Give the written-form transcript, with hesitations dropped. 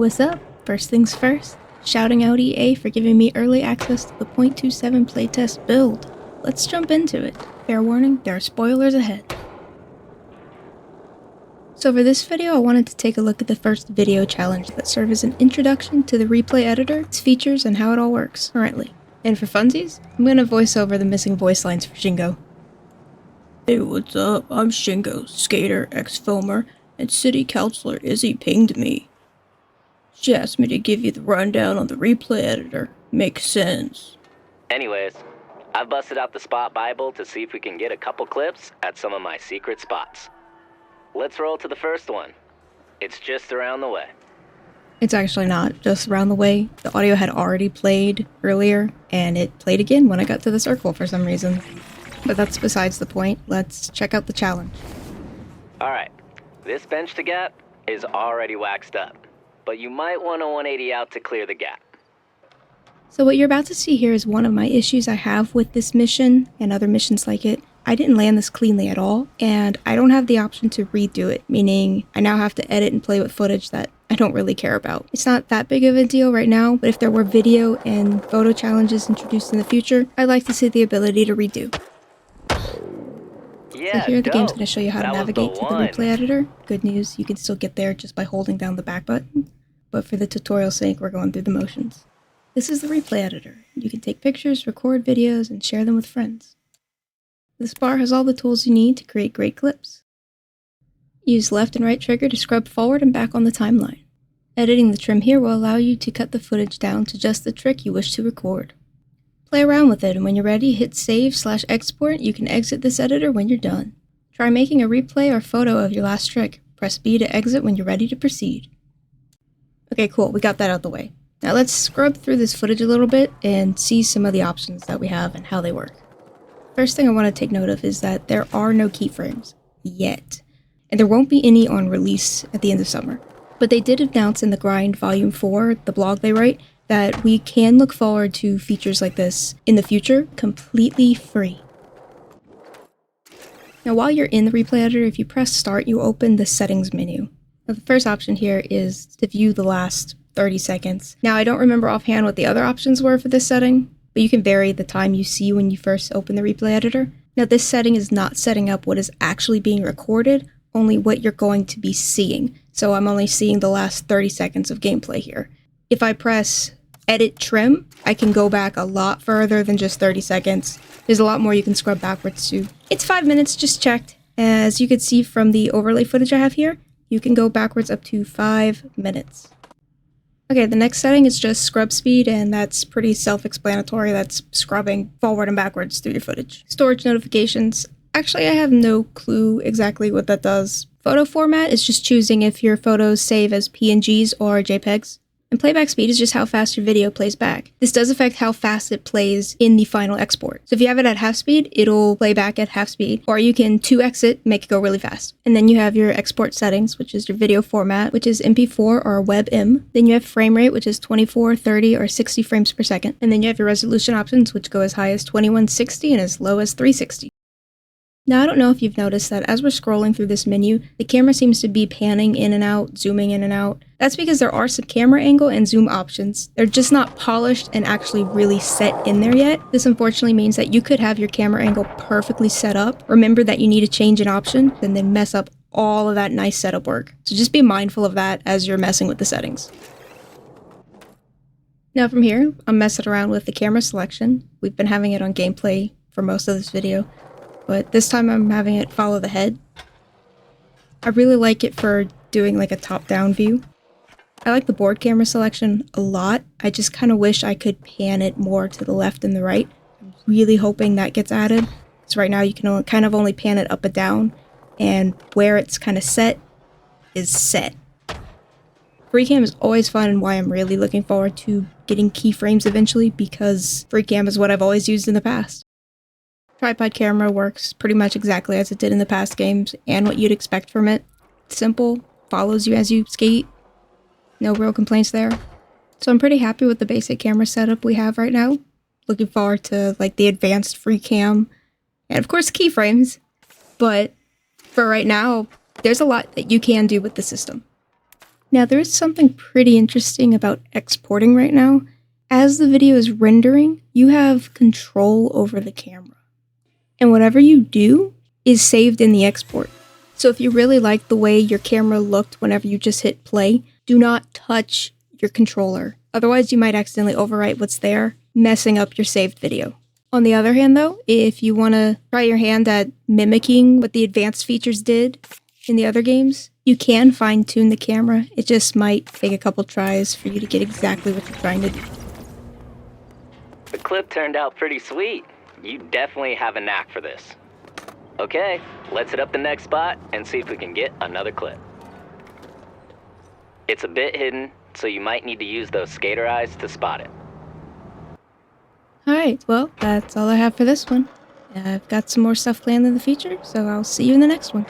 What's up? First things first, shouting out EA for giving me early access to the .27 playtest build. Let's jump into it. Fair warning, there are spoilers ahead. So for this video, I wanted to take a look at the first video challenge that serves as an introduction to the replay editor, its features, and how it all works currently. And for funsies, I'm gonna voice over the missing voice lines for Shingo. Hey, what's up? I'm Shingo, skater, ex-filmer, and city councilor Izzy pinged me. She asked me to give you the rundown on the replay editor. Makes sense. Anyways, I've busted out the Spot Bible to see if we can get a couple clips at some of my secret spots. Let's roll to the first one. It's just around the way. It's actually not just around the way. The audio had already played earlier, and it played again when I got to the circle for some reason. But that's besides the point. Let's check out the challenge. Alright, this bench to gap is already waxed up, but you might want a 180 out to clear the gap. So what you're about to see here is one of my issues I have with this mission and other missions like it. I didn't land this cleanly at all, and I don't have the option to redo it, meaning I now have to edit and play with footage that I don't really care about. It's not that big of a deal right now, but if there were video and photo challenges introduced in the future, I'd like to see the ability to redo. Yeah, So here the dope. game's going to show you how to That was navigate to the one. replay editor. Good news, you can still get there just by holding down the back button, but for the tutorial's sake, we're going through the motions. This is the replay editor. You can take pictures, record videos, and share them with friends. This bar has all the tools you need to create great clips. Use left and right trigger to scrub forward and back on the timeline. Editing the trim here will allow you to cut the footage down to just the trick you wish to record. Play around with it, and when you're ready, hit save/export. You can exit this editor when you're done. Try making a replay or photo of your last trick. Press B to exit when you're ready to proceed. Okay, cool, we got that out the way. Now let's scrub through this footage a little bit and see some of the options that we have and how they work. First thing I want to take note of is that there are no keyframes yet, and there won't be any on release at the end of summer. But they did announce in the Grind Volume 4, the blog they write, that we can look forward to features like this in the future, completely free. Now while you're in the replay editor, if you press start, you open the settings menu. Now, the first option here is to view the last 30 seconds. Now I don't remember offhand what the other options were for this setting, but you can vary the time you see when you first open the replay editor. Now this setting is not setting up what is actually being recorded, only what you're going to be seeing. So I'm only seeing the last 30 seconds of gameplay here. If I press edit trim, I can go back a lot further than just 30 seconds. There's a lot more you can scrub backwards to. It's 5 minutes, just checked. As you can see from the overlay footage I have here, you can go backwards up to 5 minutes. Okay, the next setting is just scrub speed, and that's pretty self-explanatory. That's scrubbing forward and backwards through your footage. Storage notifications. Actually, I have no clue exactly what that does. Photo format is just choosing if your photos save as PNGs or JPEGs. And playback speed is just how fast your video plays back. This does affect how fast it plays in the final export. So if you have it at half speed, it'll play back at half speed, or you can 2x it, make it go really fast. And then you have your export settings, which is your video format, which is MP4 or WebM. Then you have frame rate, which is 24, 30, or 60 frames per second. And then you have your resolution options, which go as high as 2160 and as low as 360. Now, I don't know if you've noticed that as we're scrolling through this menu, the camera seems to be panning in and out, zooming in and out. That's because there are some camera angle and zoom options. They're just not polished and actually really set in there yet. This unfortunately means that you could have your camera angle perfectly set up. Remember that you need to change an option and then mess up all of that nice setup work. So just be mindful of that as you're messing with the settings. Now from here, I'm messing around with the camera selection. We've been having it on gameplay for most of this video, but this time I'm having it follow the head. I really like it for doing like a top-down view. I like the board camera selection a lot. I just kind of wish I could pan it more to the left and the right. I'm really hoping that gets added. So right now you can kind of only pan it up and down, and where it's kind of set is set. Free cam is always fun, and why I'm really looking forward to getting keyframes eventually, because free cam is what I've always used in the past. Tripod camera works pretty much exactly as it did in the past games, and what you'd expect from it. Simple, follows you as you skate. No real complaints there. So I'm pretty happy with the basic camera setup we have right now. Looking forward to like the advanced free cam, and of course keyframes. But for right now, there's a lot that you can do with the system. Now, there is something pretty interesting about exporting right now. As the video is rendering, you have control over the camera. And whatever you do is saved in the export. So if you really like the way your camera looked whenever you just hit play, do not touch your controller. Otherwise, you might accidentally overwrite what's there, messing up your saved video. On the other hand, though, if you want to try your hand at mimicking what the advanced features did in the other games, you can fine-tune the camera. It just might take a couple tries for you to get exactly what you're trying to do. The clip turned out pretty sweet. You definitely have a knack for this. Okay, let's hit up the next spot and see if we can get another clip. It's a bit hidden, so you might need to use those skater eyes to spot it. Alright, well, that's all I have for this one. I've got some more stuff planned in the future, so I'll see you in the next one.